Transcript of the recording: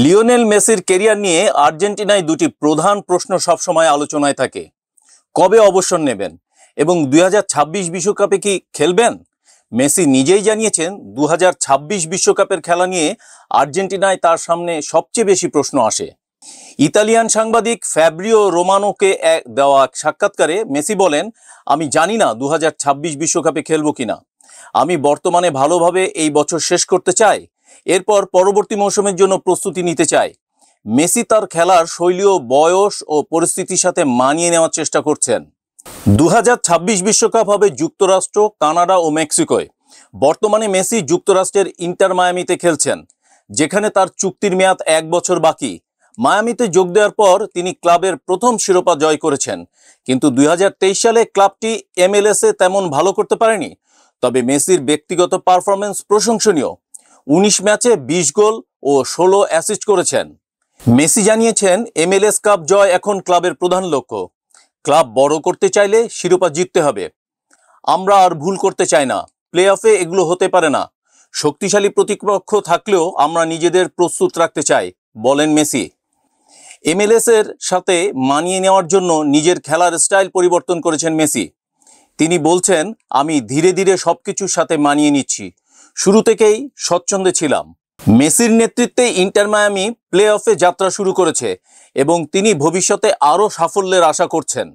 Lionel মেসির career নিয়ে আর্জেন্টিনায় দুটি প্রধান প্রশ্ন সবসময় আলোচনায় থাকে। কবে অবসর নেবেন এবং 2026 বিশ্বকাপে কি খেলবেন? মেসি নিজেই জানিয়েছেন 2026 বিশ্বকাপের খেলা নিয়ে আর্জেন্টিনায় তার সামনে সবচেয়ে বেশি প্রশ্ন আসে। ইতালিয়ান সাংবাদিক ফ্যাব্রিও রোমানোকে দেওয়া এক সাক্ষাৎকারে মেসি বলেন, আমি জানি না 2026 বিশ্বকাপে খেলবো কিনা। আমি বর্তমানে ভালোভাবে এই বছর শেষ করতে চাই, এরপর পরবর্তী মৌসুমের জন্য প্রস্তুতি নিতে চাই। মেসি তার খেলার শৈলী, বয়স ও পরিস্থিতির সাথে মানিয়ে নেওয়ার চেষ্টা করছেন। 2026 বিশ্বকাপ হবে যুক্তরাষ্ট্র, কানাডা ও মেক্সিকোয়। বর্তমানে মেসি যুক্তরাষ্ট্রের ইন্টার মায়ামিতে খেলছেন, যেখানে তার চুক্তির মেয়াদ 1 বছর বাকি। মায়ামিতে যোগ দেওয়ার পর তিনি ক্লাবের প্রথম শিরোপা জয় করেছেন, কিন্তু 2023 সালে ক্লাবটি MLS-এ তেমন ভালো করতে পারেনি। তবে মেসির ব্যক্তিগত পারফরমেন্স প্রশংসনীয়। 19 ম্যাচে 20 গোল ও 16 অ্যাসিস্ট করেছেন। মেসি জানিয়েছেন, MLS কাপ জয় এখন ক্লাবের প্রধান লক্ষ্য। ক্লাব বড় করতে চাইলে শিরোপা জিততে হবে। আমরা আর ভুল করতে চাই না। প্লে অফে এগুলো হতে পারে না। শক্তিশালী প্রতিপক্ষ থাকলেও আমরা নিজেদের প্রস্তুত রাখতে চাই, বলেন মেসি। MLS এর সাথে মানিয়ে নেওয়ার জন্য নিজের খেলার স্টাইল পরিবর্তন করেছেন মেসি। তিনি বলছেন, আমি ধীরে ধীরে সবকিছুর সাথে মানিয়ে নিচ্ছি। শুরু থেকেই স্বচ্ছন্দে ছিলাম। মেসির নেতৃত্বে ইন্টার মায়ামি প্লে অফে যাত্রা শুরু করেছে এবং তিনি ভবিষ্যতে আরও সাফল্যের আশা করছেন।